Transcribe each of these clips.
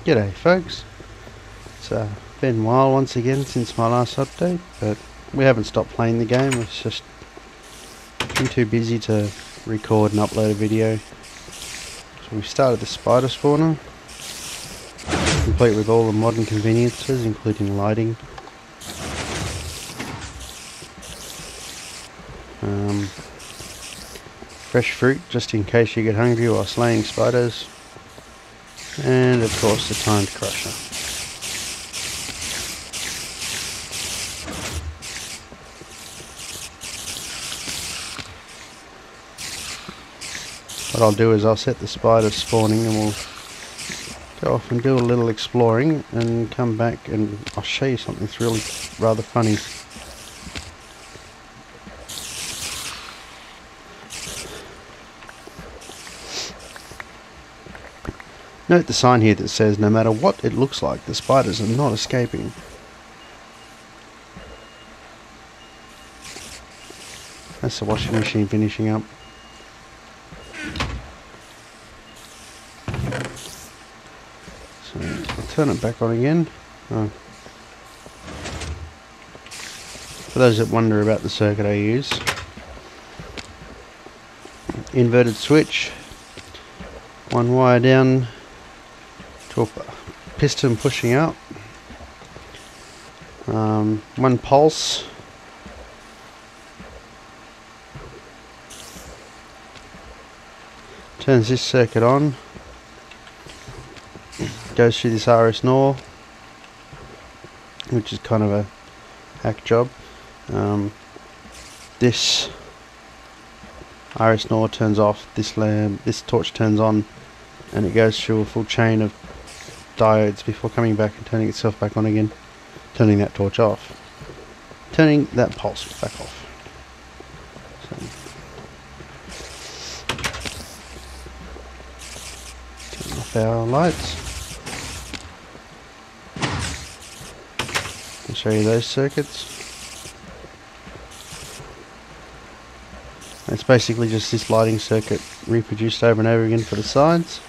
G'day folks, it's been a while once again since my last update, but we haven't stopped playing the game. It's just been too busy to record and upload a video. So we started the spider spawner, complete with all the modern conveniences including lighting. Fresh fruit just in case you get hungry while slaying spiders, and of course the timed crusher. What I'll do is I'll set the spiders spawning and we'll go off and do a little exploring and come back and I'll show you something that's really rather funny. Note the sign here that says no matter what it looks like, the spiders are not escaping. That's the washing machine finishing up. So I'll turn it back on again. Oh. For those that wonder about the circuit I use, inverted switch, one wire down to a piston pushing out, one pulse, turns this circuit on, goes through this RS NOR, which is kind of a hack job. This RS NOR turns off, this torch turns on, and it goes through a full chain of diodes before coming back and turning itself back on again, turning that torch off, turning that pulse back off. So, turn off our lights. I'll show you those circuits. It's basically just this lighting circuit reproduced over and over again for the sides,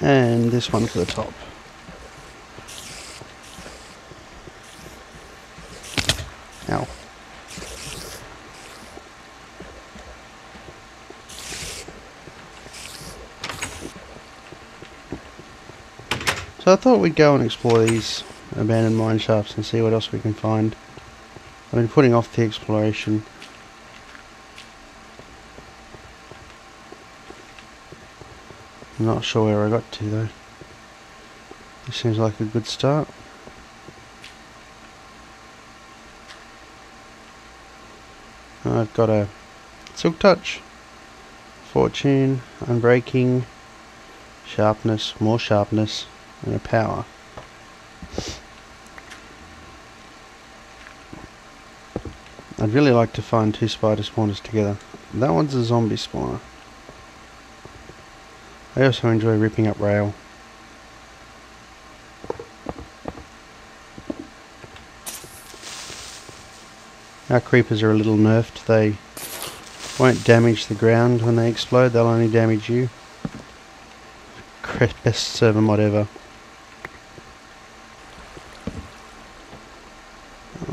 and this one for the top. Ow. So I thought we'd go and explore these abandoned mine shafts and see what else we can find. I've been putting off the exploration. I'm not sure where I got to though. This seems like a good start. I've got a silk touch, fortune, unbreaking, sharpness, more sharpness, and a power. I'd really like to find two spider spawners together. That one's a zombie spawner. I also enjoy ripping up rail. Our creepers are a little nerfed. They won't damage the ground when they explode, they'll only damage you. Best server mod ever.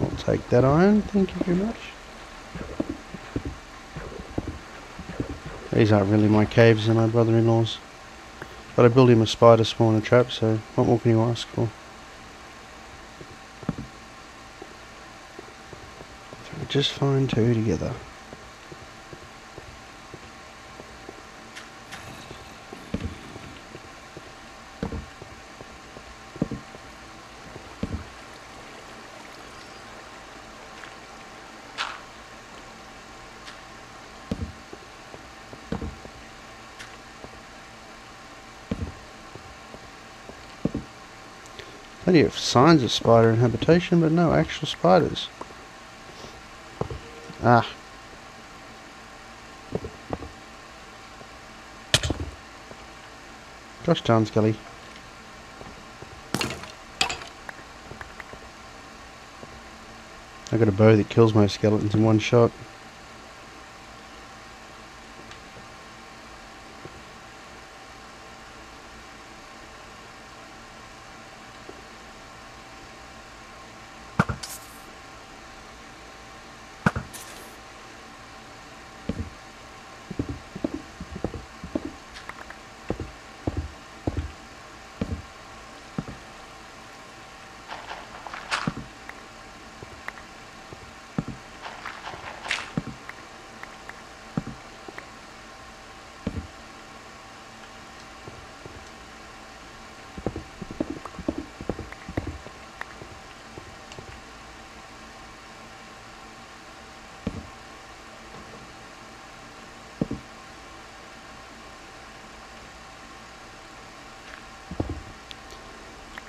I'll take that iron, thank you very much. These aren't really my caves, they're my brother-in-law's. But I built him a spider spawner trap, so what more can you ask for? If I could just find two together. Plenty of signs of spider inhabitation, but no actual spiders. Ah. Gosh darn, Skelly. I got a bow that kills most skeletons in one shot.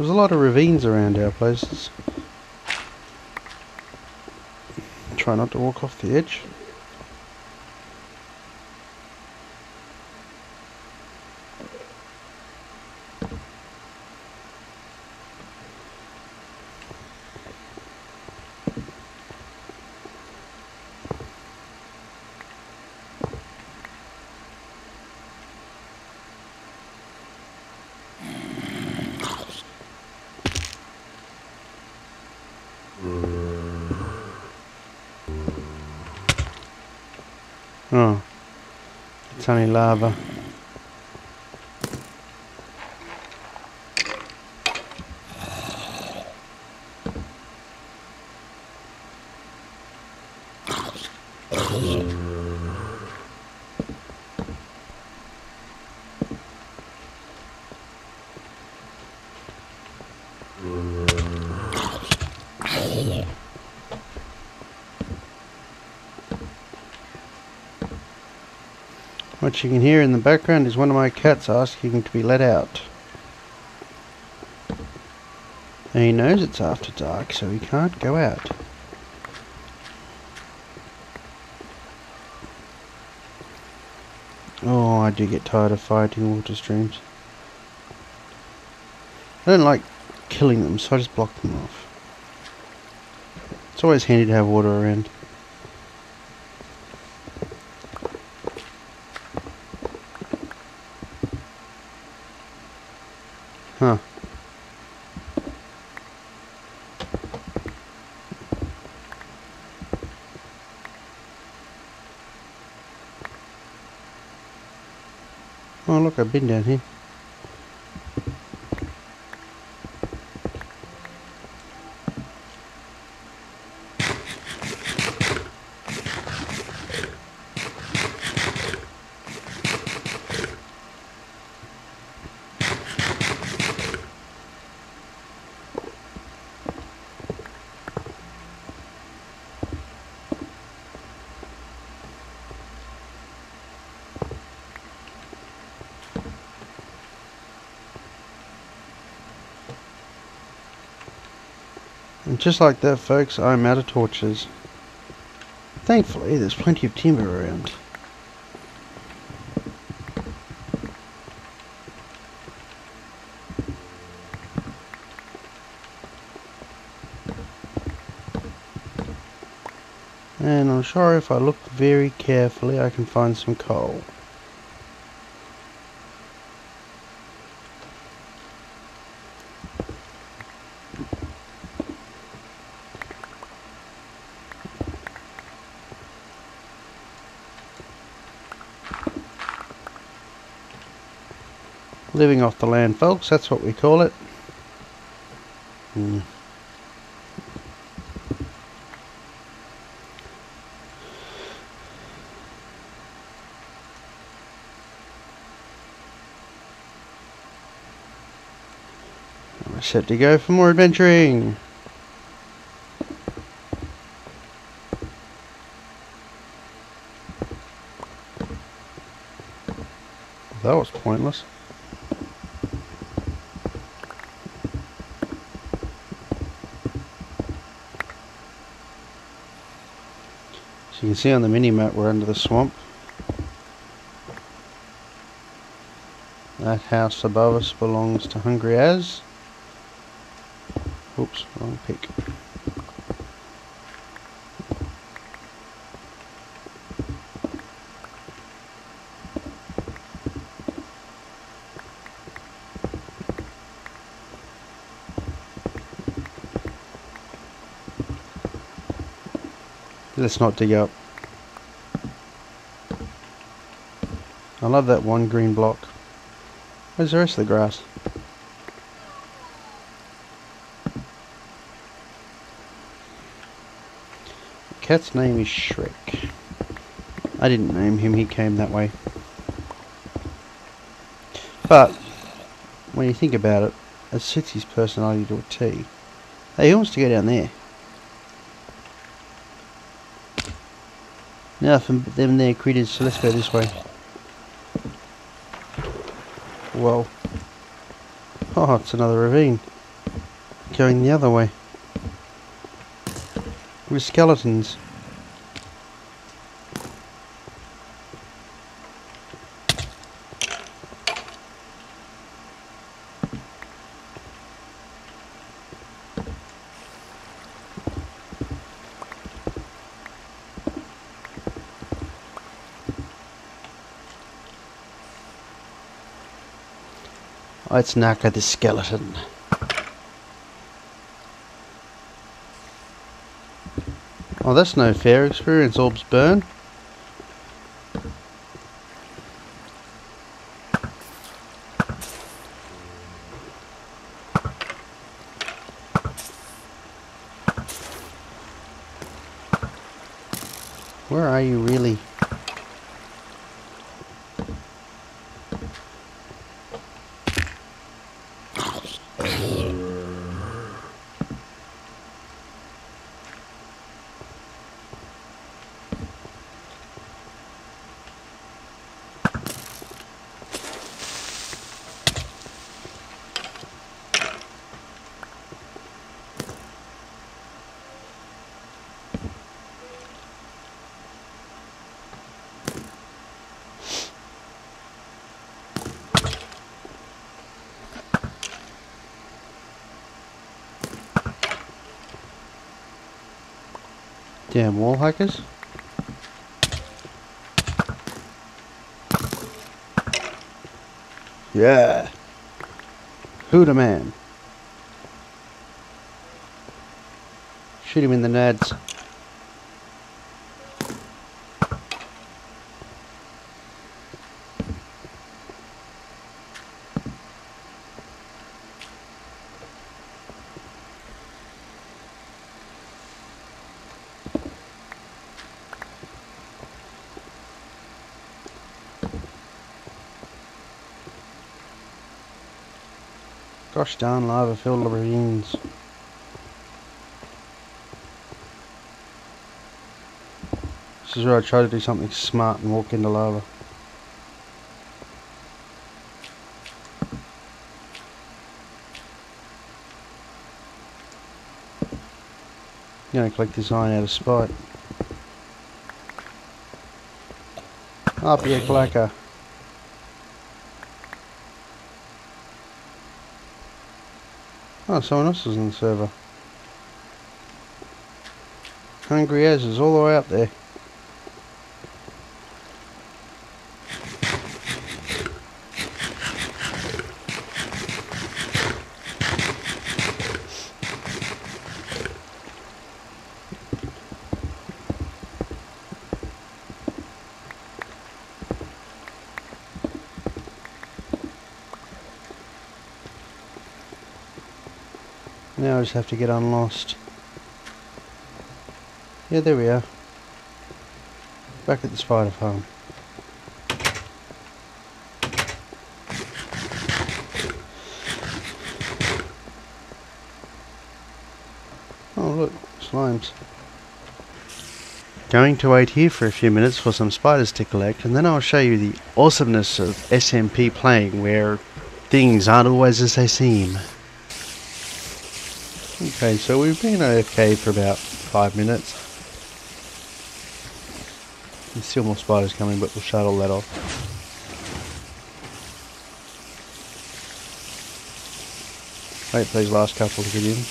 There's a lot of ravines around our places. Try not to walk off the edge. Oh, it's only lava. What you can hear in the background is one of my cats asking to be let out. And he knows it's after dark, so he can't go out. Oh, I do get tired of fighting water streams. I don't like killing them, so I just block them off. It's always handy to have water around. Huh. Oh look, I've been down here. And just like that, folks, I'm out of torches. Thankfully, there's plenty of timber around. And I'm sure if I look very carefully, I can find some coal. Living off the land, folks, that's what we call it. We're set to go for more adventuring. That was pointless. So you can see on the mini-map we're under the swamp. That house above us belongs to Hungry As. Oops, wrong pick. Let's not dig up. I love that one green block. Where's the rest of the grass? The cat's name is Shrek. I didn't name him, he came that way. But when you think about it, it suits his personality to a T. Hey, he wants to go down there. Now from them there critters, so let's go this way. Whoa. Oh, it's another ravine. going the other way. With skeletons. Let's knock at the skeleton. Oh, that's no fair. Experience orbs burn. Where are you really? Damn wall hackers. Yeah. Who the man? Shoot him in the nads. Gosh darn, lava filled ravines. This is where I try to do something smart and walk into lava. I'm gonna collect this iron out of spite. Up you clacker. Oh, someone else is on the server. Hungry as is all the way up there. Now I just have to get unlost. Yeah, there we are. Back at the spider farm. Oh look, slimes. Going to wait here for a few minutes for some spiders to collect, and then I'll show you the awesomeness of SMP playing, where things aren't always as they seem. Okay, so we've been AFK for about 5 minutes. There's still more spiders coming, but we'll shut all that off. Wait for these last couple to get in.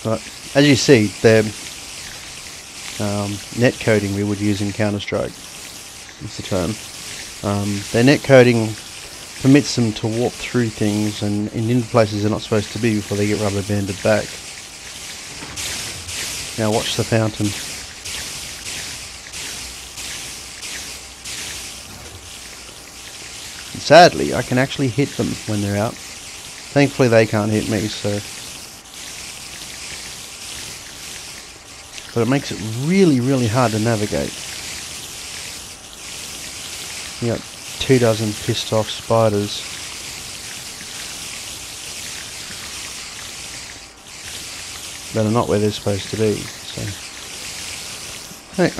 But as you see, the net coding we would use in Counter-Strike is the term. Their net coding permits them to warp through things and into places they're not supposed to be before they get rubber banded back. Now watch the fountain. And sadly, I can actually hit them when they're out. Thankfully they can't hit me, so... But it makes it really, really hard to navigate. You got 24 pissed off spiders. That are not where they're supposed to be. So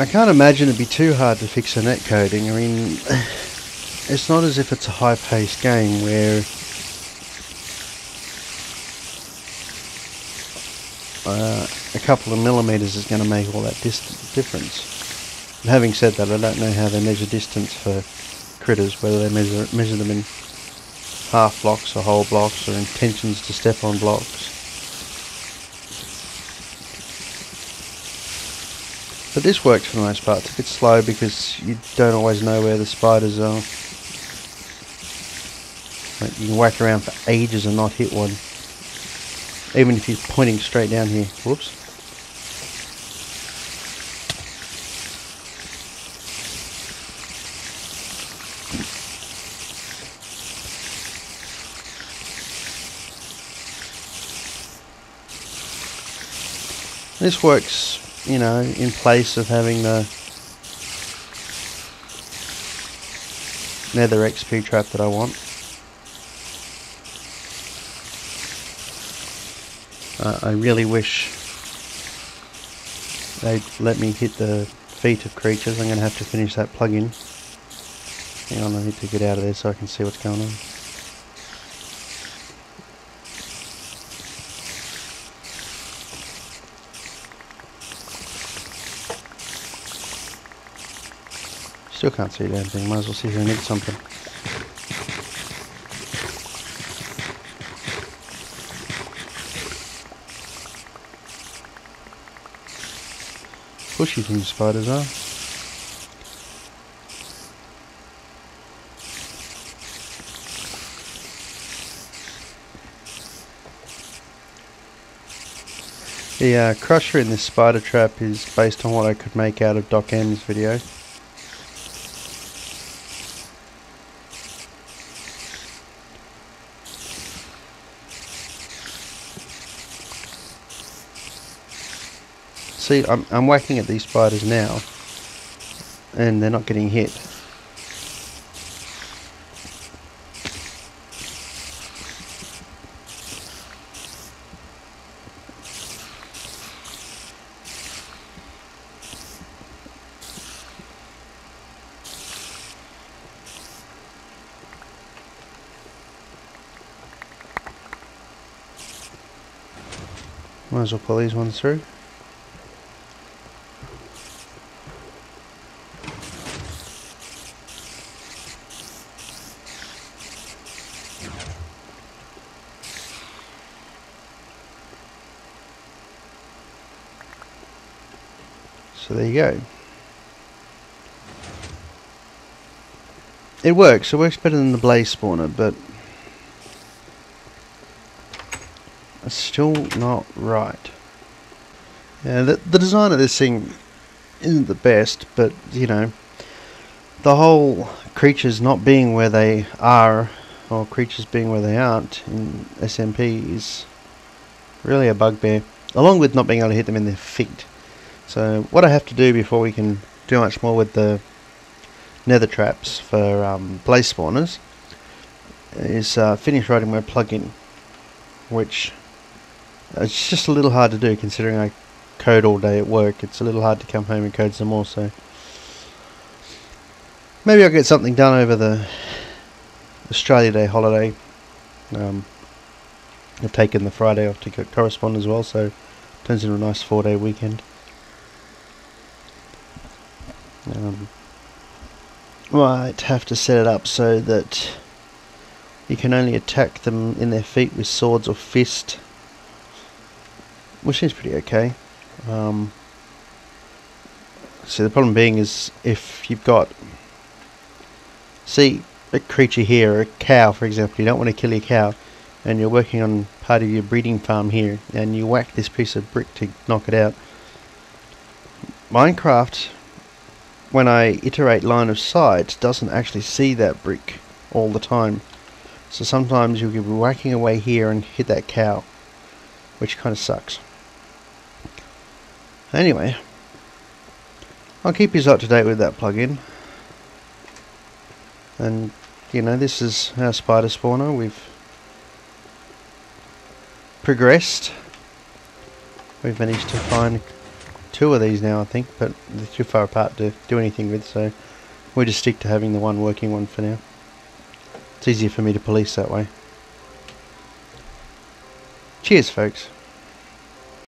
I can't imagine it'd be too hard to fix the net coding. I mean, it's not as if it's a high-paced game where a couple of millimeters is going to make all that difference. And having said that, I don't know how they measure distance for critters, whether they measure them in half blocks or whole blocks or intentions to step on blocks. But this works for the most part. It's a bit slow because you don't always know where the spiders are. Like you can whack around for ages and not hit one, even if you're pointing straight down here. Whoops. This works, you know, in place of having the nether XP trap that I want. I really wish they'd let me hit the feet of creatures. I'm going to have to finish that plugin. Hang on, I need to get out of there so I can see what's going on. Still can't see a damn thing. Might as well see if I need something. Pushy things spiders are. The crusher in this spider trap is based on what I could make out of Doc M's video. See, I'm whacking at these spiders now, and they're not getting hit. Might as well pull these ones through. So there you go. It works better than the blaze spawner, but it's still not right. Yeah, the design of this thing isn't the best, but you know, the whole creatures not being where they are, or creatures being where they aren't in SMP is really a bugbear, along with not being able to hit them in their feet. So what I have to do before we can do much more with the nether traps for blaze spawners is finish writing my plugin, which it's just a little hard to do considering I code all day at work. It's a little hard to come home and code some more, so maybe I'll get something done over the Australia Day holiday. I've taken the Friday off to correspond as well, so it turns into a nice 4-day weekend. Might have to set it up so that you can only attack them in their feet with swords or fist, which is pretty okay. So the problem being is if you've got, see, a creature here, a cow for example, you don't want to kill your cow, and you're working on part of your breeding farm here, and you whack this piece of brick to knock it out. Minecraft, when I iterate line of sight, doesn't actually see that brick all the time. So sometimes you'll be whacking away here and hit that cow, which kind of sucks. Anyway, I'll keep you up to date with that plugin. And, you know, this is our spider spawner. We've progressed. We've managed to find 2 of these now, I think, but they're too far apart to do anything with, so we'll just stick to having the one working one for now. It's easier for me to police that way. Cheers, folks.